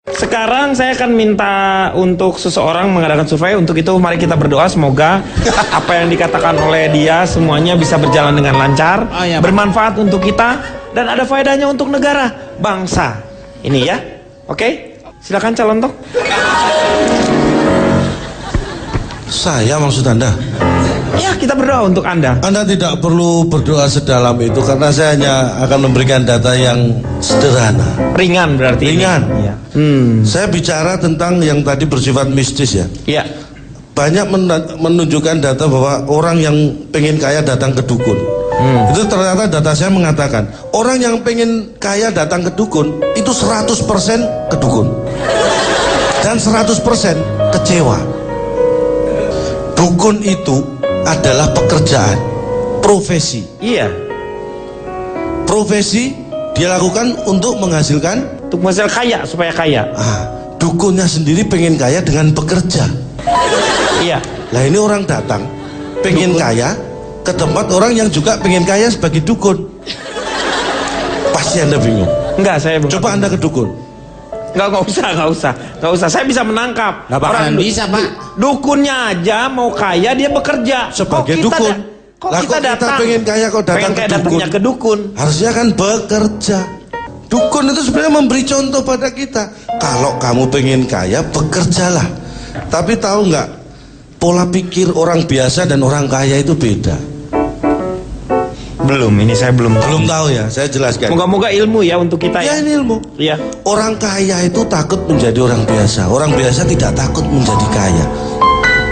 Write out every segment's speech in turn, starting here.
Sekarang saya akan minta untuk seseorang mengadakan survei. Untuk itu mari kita berdoa semoga apa yang dikatakan oleh dia semuanya bisa berjalan dengan lancar, bermanfaat untuk kita dan ada faedahnya untuk negara, bangsa. Ini ya. Oke? Silakan calon toh. Saya maksud Anda? Ya, kita berdoa untuk Anda. Anda tidak perlu berdoa sedalam itu karena saya hanya akan memberikan data yang sederhana. Ringan berarti. Ringan. Iya. Saya bicara tentang yang tadi bersifat mistis ya. Iya. Banyak menunjukkan data bahwa orang yang pengen kaya datang ke dukun. Itu ternyata data saya mengatakan orang yang pengen kaya datang ke dukun itu 100% ke dukun dan 100% kecewa. Dukun itu adalah pekerjaan, profesi. Iya. Profesi dia lakukan untuk menghasilkan, Untuk menghasilkan kaya, supaya kaya. dukunnya sendiri pengen kaya dengan bekerja. Iya. Nah ini orang datang pengen kaya ke tempat orang yang juga pengen kaya sebagai dukun. Pasti Anda bingung. Enggak, saya Coba Anda ke dukun. Enggak usah. Saya bisa menangkap. Nggak bakalan bisa, Pak. Dukunnya aja mau kaya dia bekerja. Sebagai dukun. Kok Lah, kita kok kita datang? pengen kaya kok datang Pengen ke kaya dukun? datangnya ke dukun. Harusnya kan bekerja. Dukun itu sebenarnya memberi contoh pada kita. Kalau kamu pengen kaya, bekerjalah. Tapi tahu nggak, pola pikir orang biasa dan orang kaya itu beda. Belum, ini saya belum Belum tahu ya, saya jelaskan. Moga-moga ilmu ya untuk kita Ya ya. ini ilmu. Iya. Orang kaya itu takut menjadi orang biasa. Orang biasa tidak takut menjadi kaya.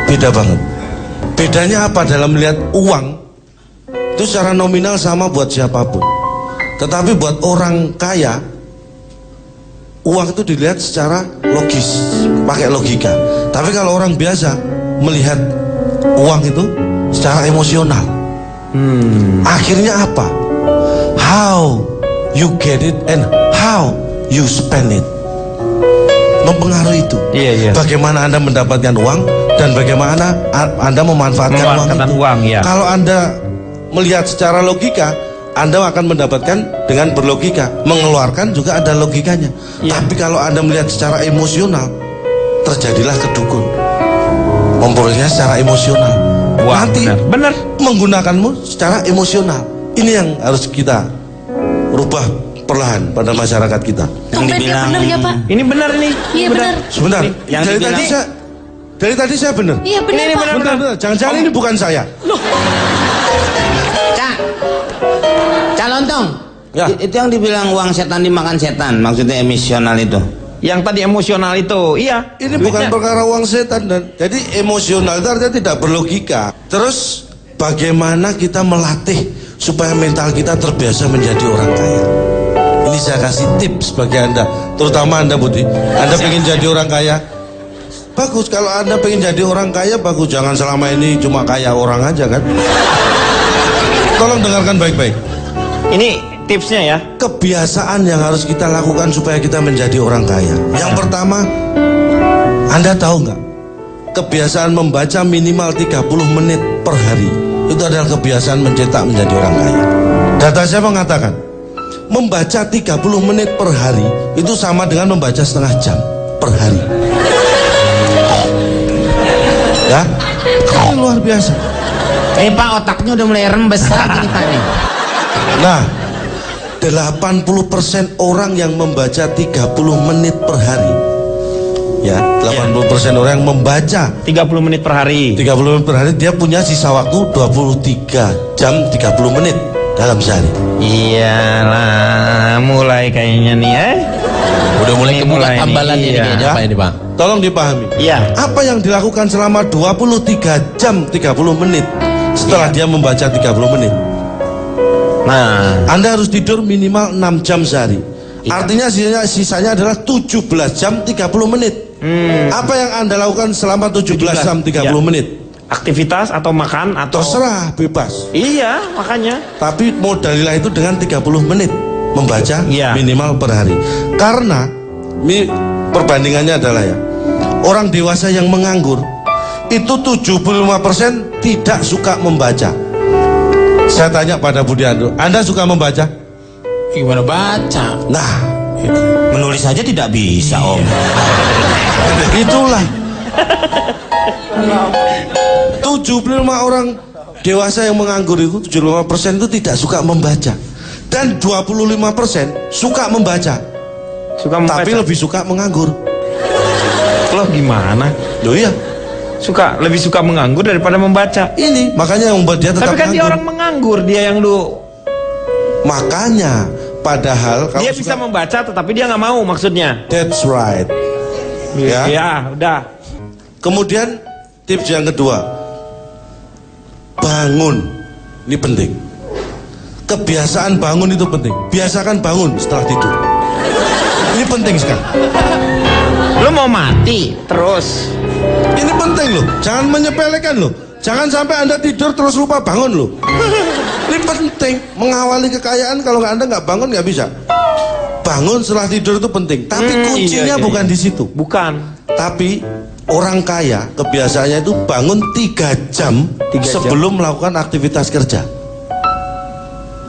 Beda banget. Bedanya apa dalam melihat uang? Itu secara nominal sama buat siapapun. Tetapi buat orang kaya, uang itu dilihat secara logis, pakai logika. Tapi kalau orang biasa melihat uang itu secara emosional. Akhirnya apa? How you get it and how you spend it mempengaruhi itu. Iya. Bagaimana Anda mendapatkan uang dan bagaimana Anda memanfaatkan uang ya. Kalau Anda melihat secara logika, Anda akan mendapatkan dengan berlogika. Mengeluarkan juga ada logikanya. Iya. Tapi kalau Anda melihat secara emosional, terjadilah kedukun. Memperolehnya secara emosional. Wah, Nanti benar. menggunakanmu secara emosional. Ini yang harus kita rubah perlahan pada masyarakat kita. Tumben dia bener ya Pak? Ini benar ini. Iya benar. Sebentar, Yang dari dibilang- tadi saya benar. Iya benar Ini Pak. benar. Benar. Jangan-jangan ini bukan saya. Calon tong. Ya. Itu yang dibilang uang setan dimakan setan, maksudnya emosional itu. Yang tadi emosional itu, iya. Ini Duitnya. bukan perkara uang setan dan jadi emosional itu artinya tidak berlogika. Terus bagaimana kita melatih supaya mental kita terbiasa menjadi orang kaya? Ini saya kasih tips bagi Anda, terutama Anda Budi. Anda pengen jadi orang kaya? Bagus, kalau Anda pengen jadi orang kaya bagus. Jangan selama ini cuma kaya orang aja kan. Tolong dengarkan baik-baik. Ini tipsnya ya. Kebiasaan yang harus kita lakukan supaya kita menjadi orang kaya. Yang pertama, Anda tahu nggak? Kebiasaan membaca minimal 30 menit per hari. Itu adalah kebiasaan mencetak menjadi orang kaya. Data saya mengatakan, membaca 30 menit per hari itu sama dengan membaca setengah jam per hari. Ya, ini luar biasa. Pak, otaknya udah mulai rembes lagi nih Pak nih. Nah, 80% orang yang membaca 30 menit per hari. Ya, 80% orang yang membaca 30 menit per hari. 30 menit per hari, dia punya sisa waktu 23 jam 30 menit dalam sehari. Iyalah, mulai kayaknya nih ya. Udah mulai Ini kebuka mulai tambalan nih, ini iya. kayaknya Pak ini Pak. Tolong dipahami. Iya. Apa yang dilakukan selama 23 jam 30 menit setelah dia membaca 30 menit? Nah, Anda harus tidur minimal 6 jam sehari. Artinya sisanya adalah 17 jam 30 menit. Apa yang Anda lakukan selama 17 jam 30 Ya. menit? aktivitas atau makan atau Terserah, bebas. Iya, makanya. Tapi modalilah itu dengan 30 menit membaca Iya. minimal per hari. Karena perbandingannya adalah ya, orang dewasa yang menganggur itu 75% tidak suka membaca. Saya tanya pada Budi Ando, Anda suka membaca? Gimana baca? Nah, Menulis saja tidak bisa, Om. Itulah 75 orang dewasa yang menganggur itu 75% itu tidak suka membaca, dan 25% suka membaca. Tapi lebih suka menganggur. Loh gimana? Loh iya, Lebih suka menganggur daripada membaca. ini makanya yang membuat dia tetap Tapi kan dia nganggur. orang menganggur, dia yang Makanya padahal kalau dia bisa membaca tetapi dia nggak mau maksudnya. that's right. Ya. Ya, udah. Kemudian tips yang kedua, bangun. Ini penting. Kebiasaan bangun itu penting. Biasakan bangun setelah tidur. Ini penting sekali. Lu mau mati terus. Ini penting loh. Jangan menyepelekan loh. Jangan sampai Anda tidur terus lupa bangun loh. Ini penting. Mengawali kekayaan kalau Anda nggak bangun nggak bisa. Bangun setelah tidur itu penting. Tapi kuncinya iya. bukan di situ. Bukan. Tapi orang kaya kebiasaannya itu bangun 3 jam 3 jam. sebelum melakukan aktivitas kerja.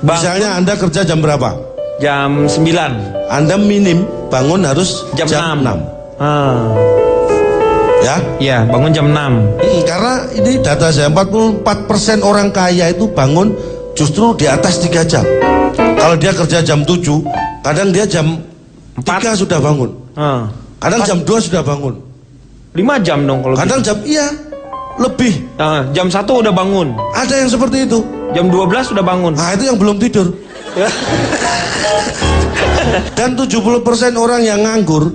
Misalnya Anda kerja jam berapa? Jam 9. Anda minim bangun harus Jam 6. 6. Ya? Iya, bangun jam 6. Karena ini data saya 44% orang kaya itu bangun justru di atas 3 jam. Kalau dia kerja jam 7, kadang dia jam 3 sudah bangun. Kadang jam 2 sudah bangun. 5 jam dong kalau Kadang jam lebih. jam 1 udah bangun. Ada yang seperti itu. Jam 12 sudah bangun. Nah, itu yang belum tidur. Dan 70% orang yang nganggur.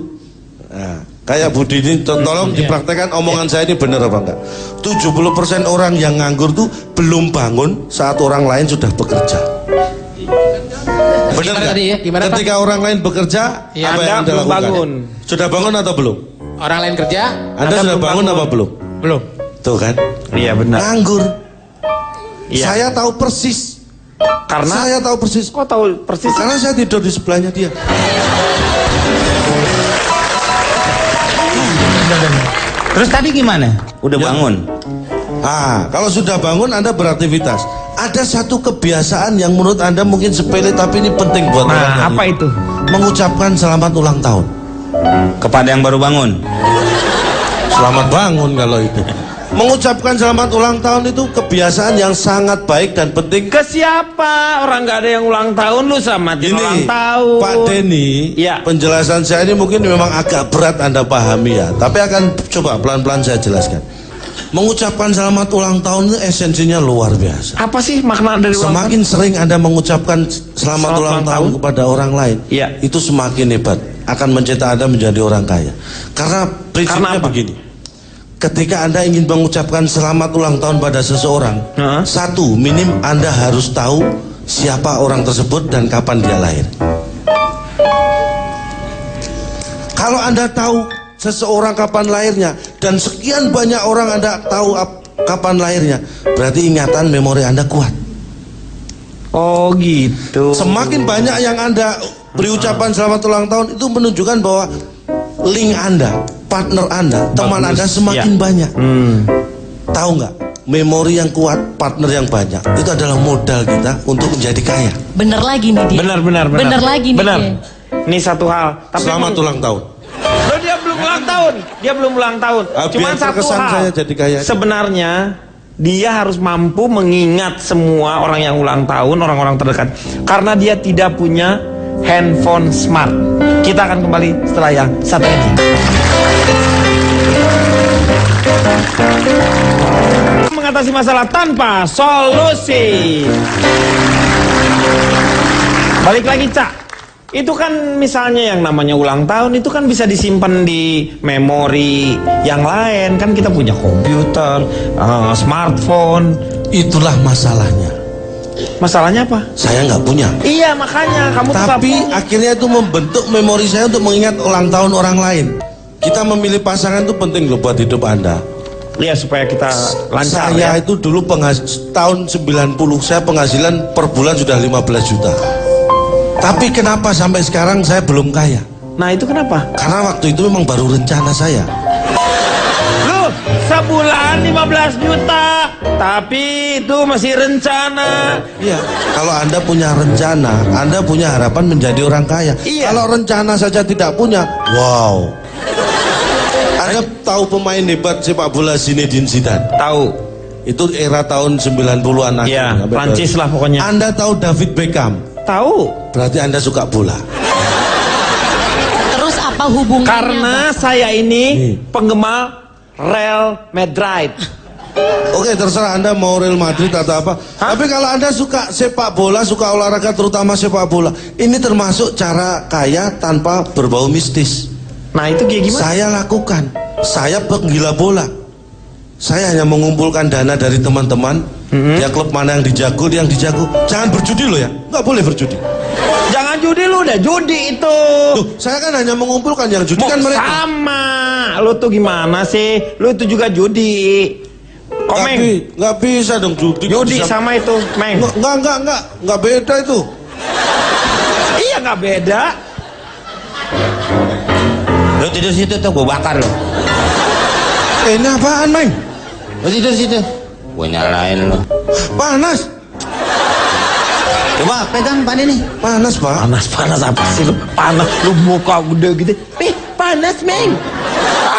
Nah, kayak Budi ini tolong dipraktekkan omongan saya ini benar apa enggak. 70% orang yang nganggur tuh belum bangun saat orang lain sudah bekerja. Benar nggak? Ketika orang lain bekerja, Ya, apa yang Anda Anda belum lakukan? bangun. Sudah bangun atau belum? Orang lain kerja, Anda sudah belum bangun bangun. apa belum? belum. Tuh kan? Iya benar. Nganggur. Iya. Saya tahu persis. Karena Saya tahu persis. kok tahu persis? Karena saya tidur di sebelahnya dia. Terus tadi gimana? Udah bangun? Kalau sudah bangun Anda beraktivitas. Ada satu kebiasaan yang menurut Anda mungkin sepele tapi ini penting buat orang. Nah, apa itu? Mengucapkan selamat ulang tahun. Kepada yang baru bangun? Selamat bangun kalau itu. Mengucapkan selamat ulang tahun itu kebiasaan yang sangat baik dan penting. Ke siapa? Orang nggak ada yang ulang tahun, lu samatin ulang tahun. Pak Denny, Ya. penjelasan saya ini mungkin memang agak berat Anda pahami ya, tapi akan coba pelan-pelan saya jelaskan. Mengucapkan selamat ulang tahun itu esensinya luar biasa. Apa sih makna dari ulang tahun? Semakin sering Anda mengucapkan selamat ulang tahun kepada orang lain, Iya. itu semakin hebat, akan mencetak Anda menjadi orang kaya. Karena prinsipnya Karena apa? begini. Ketika Anda ingin mengucapkan selamat ulang tahun pada seseorang, satu, minim Anda harus tahu siapa orang tersebut dan kapan dia lahir. Kalau Anda tahu seseorang kapan lahirnya dan sekian banyak orang Anda tahu kapan lahirnya, berarti ingatan memori Anda kuat. Oh gitu. Semakin banyak yang Anda beri ucapan selamat ulang tahun, itu menunjukkan bahwa link Anda, partner Anda, teman Anda semakin banyak. Tahu nggak? Memori yang kuat, partner yang banyak, itu adalah modal kita untuk menjadi kaya. Bener lagi nih dia. Benar. Bener lagi nih Benar. dia. Ini satu hal. Tapi Selamat ulang tahun. Loh, dia belum ulang tahun. Dia belum ulang tahun. Cuma Biar satu terkesan hal. saya jadi kaya. Sebenarnya dia harus mampu mengingat semua orang yang ulang tahun, orang-orang terdekat. Karena dia tidak punya handphone smart. Kita akan kembali setelah yang satu ini. Mengatasi masalah tanpa solusi. Balik lagi, Cak. Itu kan misalnya yang namanya ulang tahun itu kan bisa disimpan di memori yang lain. Kan kita punya komputer, smartphone. Itulah masalahnya. Masalahnya apa? Saya nggak punya. Iya, makanya kamu tuh nggak Tapi punya. akhirnya itu membentuk memori saya untuk mengingat ulang tahun orang lain. Kita memilih pasangan itu penting loh buat hidup Anda. Iya, supaya kita lancar Saya ya. itu dulu tahun 90 saya penghasilan per bulan sudah 15 juta. Tapi kenapa sampai sekarang saya belum kaya? Nah, itu kenapa? Karena waktu itu memang baru rencana saya. Lu sebulan 15 juta. Tapi itu masih rencana. Iya. Kalau Anda punya rencana, Anda punya harapan menjadi orang kaya. Iya. Kalau rencana saja tidak punya, wow. Anda tahu pemain hebat sepak bola Zinedine Zidane? Tahu. Itu era tahun 90-an akhir. Iya, Prancis lah pokoknya. Anda tahu David Beckham? Tahu. Berarti Anda suka bola. Terus apa hubungannya? Karena saya ini penggemar Real Madrid. Oke, terserah Anda mau Real Madrid atau apa. Tapi kalau Anda suka sepak bola, suka olahraga terutama sepak bola, ini termasuk cara kaya tanpa berbau mistis. Nah itu kayak gimana? Saya lakukan. Saya penggila bola. Saya hanya mengumpulkan dana dari teman-teman. Ya klub mana yang dijago, dia yang dijago. Jangan berjudi loh ya, nggak boleh berjudi. Jangan judi lu, udah judi itu. Loh, saya kan hanya mengumpulkan, yang judi kan mereka. Sama. Lu tuh gimana sih? Lu itu juga judi. Komeng. Nggak bisa dong judi. Judi Bisa- sama itu, Meng. Nggak beda itu. Iya nggak beda. Lu tidur situ tuh, gua bakar lu. Ini apaan, Meng? Lu tidur situ. Gua nyalain lu. Panas. Coba pegang Pak nih. Panas, Pak. Panas apa sih lu? Panas lu muka gede gitu. Panas, Meng.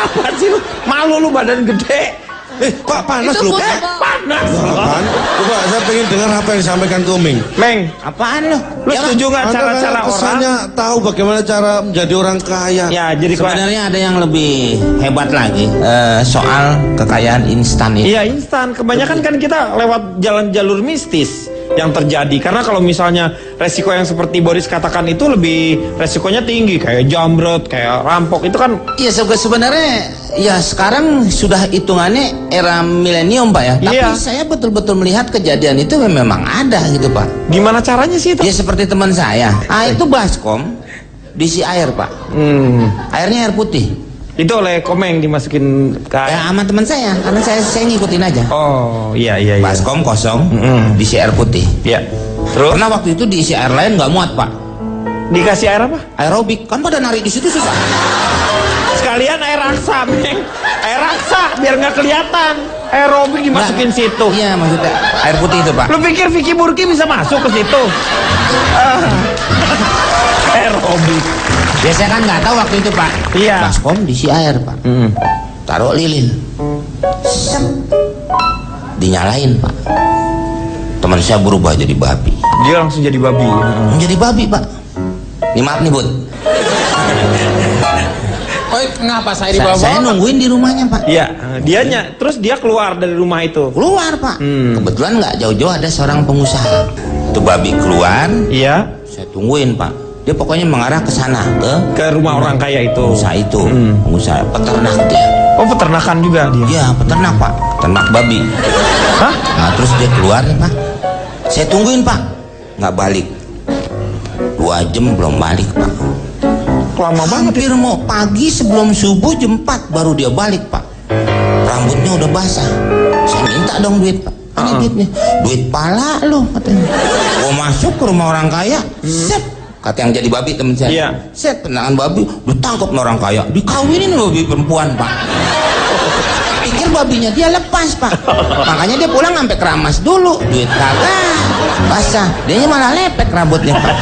Apa sih lu? Malu lu badan gede. Pak, panas Itu loh. foto. Panas. Apaan? Coba saya pengen dengar apa yang disampaikan Komeng. Meng, Apaan lu? lu setuju nggak Anda cara-cara kan orang? kesannya tahu bagaimana cara menjadi orang kaya. Ya, jadi Sebenarnya ada yang lebih hebat lagi soal kekayaan instan itu. iya instan. Kebanyakan kan kita lewat jalan jalur mistis yang terjadi. Karena kalau misalnya resiko yang seperti Boris katakan itu lebih resikonya tinggi, kayak jambret, kayak rampok itu kan. Iya sebenarnya ya sekarang sudah hitungannya era milenium Pak ya. Tapi Iya. saya betul-betul melihat kejadian itu memang ada gitu Pak. Gimana caranya sih itu? Ya seperti teman saya. Itu baskom diisi air Pak. Airnya air putih. Itu oleh Komeng dimasukin ke air. Ya sama teman saya karena saya ngikutin aja. Oh iya iya iya. Baskom kosong diisi air putih. Iya. Terus Karena waktu itu diisi air lain nggak muat Pak. dikasih air apa? Aerobik kan pada narik di situ susah. Sekalian air raksa, Meng. Air raksa biar nggak kelihatan. Aerobik dimasukin situ. Iya maksudnya air putih itu Pak. Lu pikir Vicky Burki bisa masuk ke situ? Aerobik. Ya saya kan nggak tahu waktu itu Pak. Iya. Baskom diisi air Pak. Taruh lilin. Sep. Dinyalain Pak. Teman saya berubah jadi babi. Dia langsung jadi babi. Menjadi babi Pak. Ini maaf nih Bud. Oh, ngapa saya Saya nungguin di rumahnya Pak. Iya, dianya terus dia keluar dari rumah itu. Keluar Pak. Kebetulan nggak jauh-jauh ada seorang pengusaha. Itu babi keluar. Iya, Saya tungguin Pak. Dia pokoknya mengarah ke sana ke rumah orang kaya itu. pengusaha itu. Pengusaha peternak dia. Oh, peternakan juga dia. Iya peternak Pak. Peternak babi. Hah? Nah terus dia keluar nih Pak. Saya tungguin Pak. Nggak balik. 2 jam belum balik Pak. Lama banget. Hampir mau pagi sebelum subuh jam 4 baru dia balik Pak. Rambutnya udah basah. Saya minta dong duit Pak. Ini duitnya. Duit pala lu katanya. Gua masuk ke rumah orang kaya. Set. Kata yang jadi babi temen saya. Iya. Set tendangan babi. Ditangkap orang kaya. Dikawinin babi perempuan Pak. Pikir babinya dia lepas Pak. Makanya dia pulang sampai keramas dulu. Duit kagak basah. Dianya malah lepek rambutnya Pak.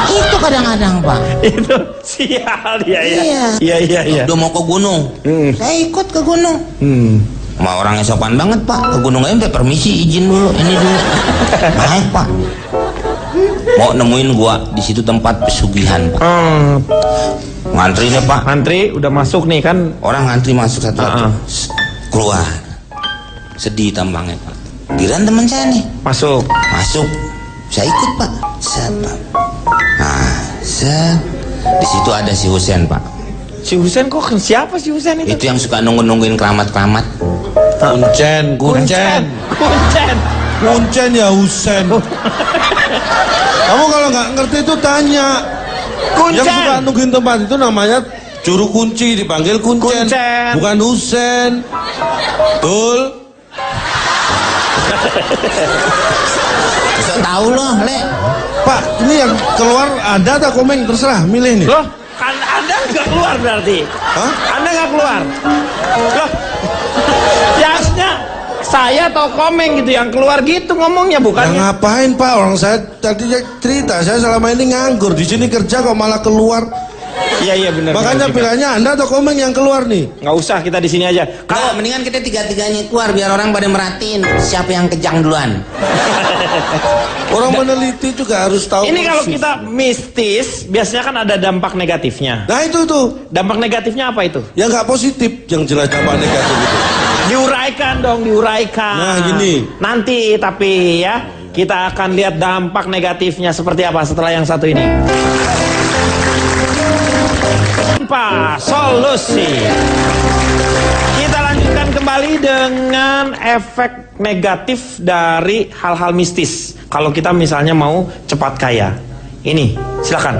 Itu kadang-kadang Pak. Itu sial ya ya. Iya. Iya iya iya. Udah mau ke gunung. Saya ikut ke gunung. Sama orangnya sopan banget Pak. Ke gunung aja minta permisi, izin dulu, ini dulu. Naik Pak. Mau nemuin gua di situ tempat pesugihan Pak. Ngantri nih Pak. Antri udah masuk nih kan. Orang ngantri masuk satu-satu. Keluar. Sedih tampangnya Pak. Giran teman saya nih. Masuk. Masuk. Saya ikut Pak. Set Pak. Nah, set. Di situ ada si Husen Pak. Si Husen kok siapa si Husen itu? Itu yang suka nungguin keramat-keramat. Kuncen. Kuncen. Kuncen ya Husen. Kamu kalau nggak ngerti itu tanya. Kuncen. Yang suka nungguin tempat itu namanya juru kunci, dipanggil Kuncen. Kuncen. Bukan Husen. Betul. Bisa tahu loh, Le. Pak, ini yang keluar ada atau Komeng terserah, milih nih. Loh, kan Anda nggak keluar berarti? Hah? Anda nggak keluar? Loh, jasnya Saya atau Komeng gitu yang keluar gitu ngomongnya Ya bukannya. ngapain Pak? Orang saya tadi cerita, saya selama ini nganggur, di sini kerja kok malah keluar. Iya benar. Makanya pilihannya Anda atau Komeng yang keluar nih. Nggak usah, kita di sini aja. Kalau mendingan kita tiga-tiganya keluar biar orang pada merhatiin siapa yang kejang duluan. Orang meneliti juga harus tahu. Ini kalau persis. kita mistis, biasanya kan ada dampak negatifnya. Nah itu tuh, Dampak negatifnya apa itu? yang nggak positif, yang jelas dampak negatif itu. Diuraikan dong, diuraikan. Nah, gini. Nanti tapi ya, kita akan lihat dampak negatifnya seperti apa setelah yang satu ini. Tanpa solusi. Kita lanjutkan kembali dengan efek negatif dari hal-hal mistis. Kalau kita misalnya mau cepat kaya. Ini, silakan.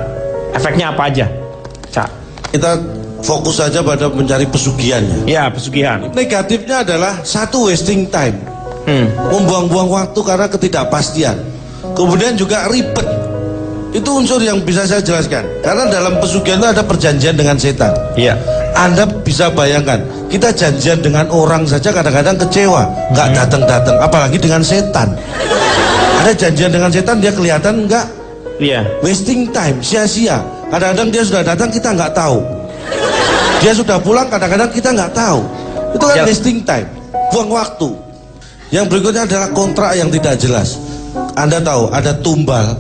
Efeknya apa aja? Cak. Kita fokus saja pada mencari pesugihannya. Ya, pesugihan. Negatifnya adalah satu, wasting time, membuang-buang waktu karena ketidakpastian. Kemudian juga ribet. Itu unsur yang bisa saya jelaskan. Karena dalam pesugihan itu ada perjanjian dengan setan. Iya. Anda bisa bayangkan, kita janjian dengan orang saja kadang-kadang kecewa, nggak datang-datang, apalagi dengan setan. Ada janjian dengan setan, dia kelihatan nggak, Iya. wasting time, sia-sia. Kadang-kadang dia sudah datang, kita nggak tahu. Dia sudah pulang, kadang-kadang kita nggak tahu. Itu kan wasting time, buang waktu. Yang berikutnya adalah kontrak yang tidak jelas. Anda tahu, ada tumbal,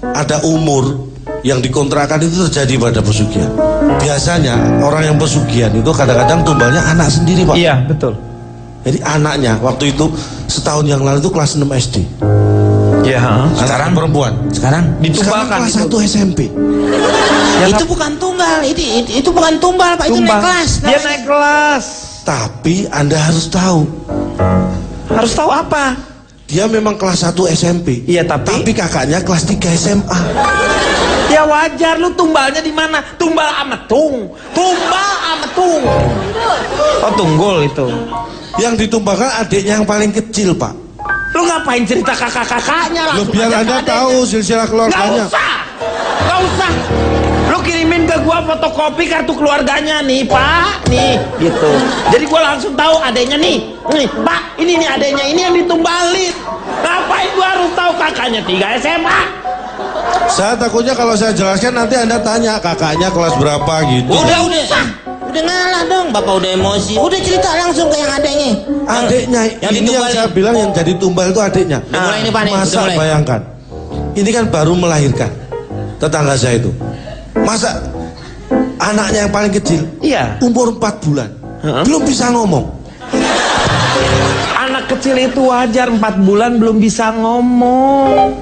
ada umur yang dikontrakkan, itu terjadi pada pesugihan. Biasanya orang yang pesugihan itu kadang-kadang tumbalnya anak sendiri Pak. Iya, betul. Jadi anaknya waktu itu setahun yang lalu itu kelas 6 SD. Iya. Sekarang perempuan. Sekarang Sekarang Ditumbalkan kelas itu. 1 SMP. itu bukan tunggal, itu bukan tumbal Pak, itu naik kelas. Dia naik kelas. Tapi Anda harus tahu, Harus tahu apa? dia memang kelas 1 SMP. Iya, tapi kakaknya kelas 3 SMA. ya wajar, lu tumbalnya di mana? Tumbal ametung. Tumbal ametung. Oh, tunggul itu. Yang ditumbalkan adiknya yang paling kecil Pak. Lu ngapain cerita kakak-kakaknya? Loh, Langsung biar aja Anda ke adeknya. tahu silsilah Nggak keluarganya. usah. Nggak usah. Lu kirimin ke gua fotokopi kartu keluarganya nih, Pak. Nih, gitu. Jadi gua langsung tahu adeknya nih. Nih, Pak, ini nih adeknya, ini yang ditumbalin. Ngapain gua harus tahu kakaknya 3 SMA? Saya takutnya kalau saya jelaskan nanti Anda tanya kakaknya kelas berapa gitu. Udah ngalah dong, Bapak udah emosi. Udah cerita langsung ke yang adeknya. Adiknya, yang ini yang ditumbalin. saya bilang yang jadi tumbal itu adiknya. Udah mulai nih Pak nih, udah Masa mulai. bayangkan, ini kan baru melahirkan tetangga saya itu. Masa anaknya yang paling kecil, Iya. umur 4 bulan, belum bisa ngomong. Anak kecil itu wajar 4 bulan belum bisa ngomong.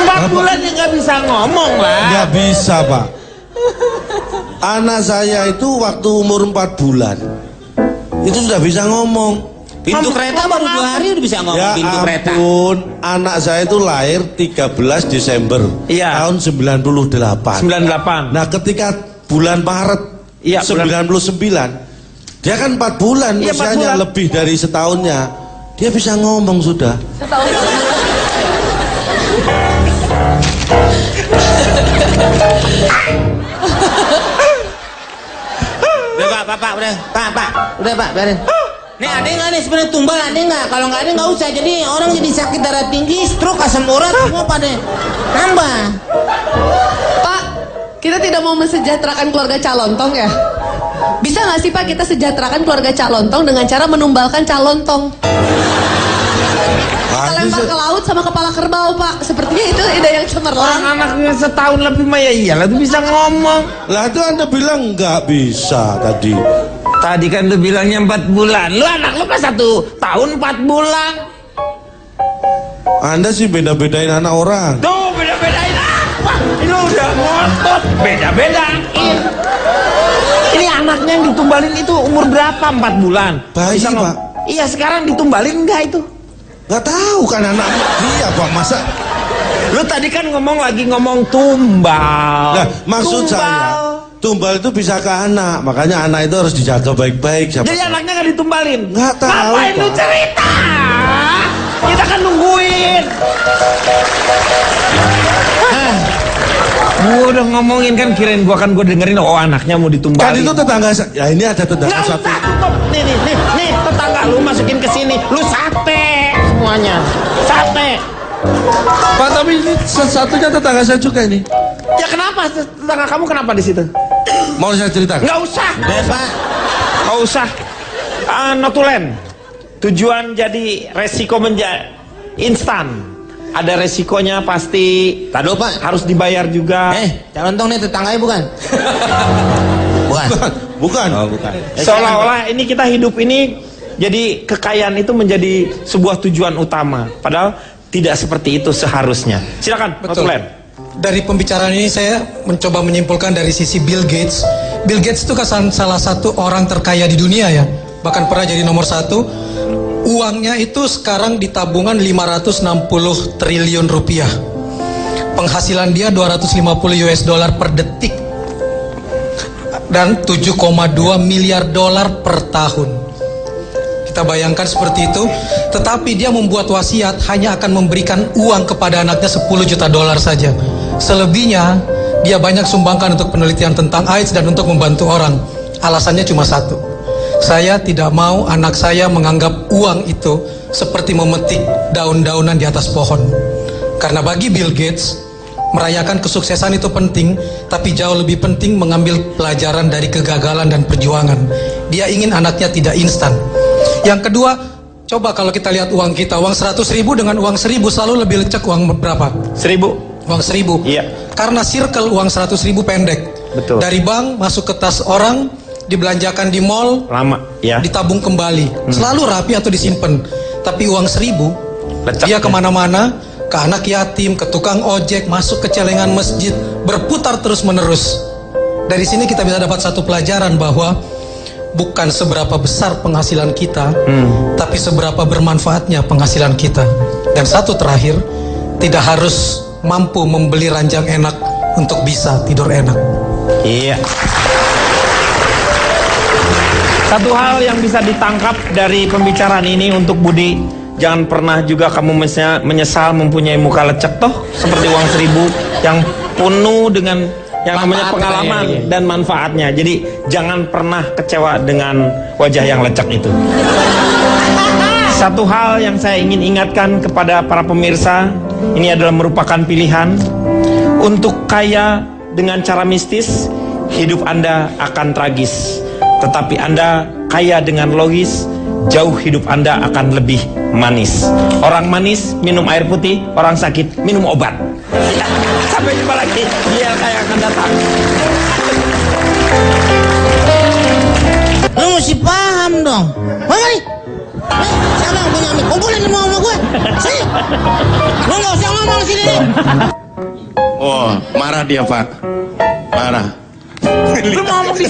Apa 4 bulan ya nggak bisa ngomong lah. Nggak bisa Pak. Anak saya itu waktu umur 4 bulan itu sudah bisa ngomong. Pintu kereta baru 2 hari udah bisa ngomong Ya pintu kereta. ampun, anak saya itu lahir 13 Desember Iya. tahun 98. 98. Nah ketika bulan Maret Iya, 99, dia kan 4 bulan Iya, 4 usianya, bulan. lebih dari setahunnya. Dia bisa ngomong sudah. Udah Pak, udah. Udah Pak, biarin. Nih ada nggak nih sebenarnya tumbal, ada nggak? Kalau nggak ada nggak usah. Jadi orang jadi sakit darah tinggi, stroke, asam urat, semua pada nambah. Pak, kita tidak mau mensejahterakan keluarga Calontong ya? Bisa nggak sih Pak kita sejahterakan keluarga Calontong dengan cara menumbalkan Calontong? Kita lempar ke laut sama kepala kerbau Pak. Sepertinya itu ide yang cemerlang. Orang anaknya setahun lebih mah ya iyalah tuh bisa ngomong. Lah itu Anda bilang nggak bisa tadi. Tadi kan lu bilangnya 4 bulan. Lu anak lu kan 1 tahun 4 bulan. Anda sih beda-bedain anak orang. Tuh beda-bedain apa? Ini udah ngotot beda-bedain. Ini anaknya yang ditumbalin itu umur berapa? 4 bulan. Bayi, Bisa Pak. Iya sekarang ditumbalin enggak itu? Nggak tahu kan anak dia Pak, masa. Lu tadi kan ngomong tumbal. Nah, maksud saya, tumbal itu bisa ke anak, makanya anak itu harus dijaga baik-baik. Siapa Jadi tahu. anaknya nggak ditumbalin? Nggak tahu, Ngapain lu Pak. cerita? Kita kan nungguin. Gua udah ngomongin kan, kirain gua dengerin, oh anaknya mau ditumbalin. Kan itu tetangga ya ini ada tetangga Nggak satu. usah, stop. Nih, tetangga lu masukin ke sini, lu sate semuanya, sate. Pak, tapi ini satunya tetangga saya juga ini. Ya kenapa tetangga kamu kenapa di situ? Mau saya ceritakan? Nggak usah, Udah, Pak. nggak usah. Notulen, tujuan jadi resiko instan. Ada resikonya pasti. Tado, Pak. Harus dibayar juga. Calon tong nih tetangganya bukan? Bukan. Bukan. Oh, bukan. Seolah-olah ini kita hidup ini jadi kekayaan itu menjadi sebuah tujuan utama. Padahal tidak seperti itu seharusnya. Silakan, Betul. Notulen. Dari pembicaraan ini saya mencoba menyimpulkan dari sisi Bill Gates. Bill Gates itu kan salah satu orang terkaya di dunia ya. Bahkan pernah jadi nomor 1. Uangnya itu sekarang di tabungan 560 triliun rupiah. Penghasilan dia 250 US dollar per detik. Dan 7,2 miliar dolar per tahun. Kita bayangkan seperti itu. Tetapi dia membuat wasiat hanya akan memberikan uang kepada anaknya 10 juta dolar saja. Selebihnya dia banyak sumbangkan untuk penelitian tentang AIDS dan untuk membantu orang. Alasannya cuma satu. Saya tidak mau anak saya menganggap uang itu seperti memetik daun-daunan di atas pohon. Karena bagi Bill Gates, merayakan kesuksesan itu penting, tapi jauh lebih penting mengambil pelajaran dari kegagalan dan perjuangan. Dia ingin anaknya tidak instan. Yang kedua, coba kalau kita lihat uang kita, uang 100.000 dengan uang 1.000 selalu lebih lecek uang berapa? 1.000. Uang 1.000. Iya. Karena circle uang 100.000 pendek. Betul. Dari bank masuk ke tas orang, dibelanjakan di mall, Lama, ya. ditabung kembali. Selalu rapi atau disimpan. Tapi uang 1.000, Lecek, dia ya. kemana-mana, ke anak yatim, ke tukang ojek, masuk ke celengan masjid, berputar terus menerus. Dari sini kita bisa dapat satu pelajaran bahwa bukan seberapa besar penghasilan kita, tapi seberapa bermanfaatnya penghasilan kita. Dan satu terakhir, tidak harus mampu membeli ranjang enak untuk bisa tidur enak. Iya. Satu hal yang bisa ditangkap dari pembicaraan ini untuk Budi, jangan pernah juga kamu menyesal mempunyai muka lecek toh seperti uang 1.000 yang penuh dengan yang namanya pengalaman dan manfaatnya. Jadi jangan pernah kecewa dengan wajah yang lecek itu. Satu hal yang saya ingin ingatkan kepada para pemirsa, ini adalah merupakan pilihan. Untuk kaya dengan cara mistis, hidup Anda akan tragis. Tetapi Anda kaya dengan logis, jauh hidup Anda akan lebih manis. Orang manis minum air putih, orang sakit minum obat. Sampai jumpa lagi di LKY akan datang. Lu mesti paham dong. Mari. Siapa yang punya mic? Kumpulin semua sama gue. Sini. Lu nggak usah ngomong sini. Oh, marah dia, Pak. Marah. Lu mau ngomong di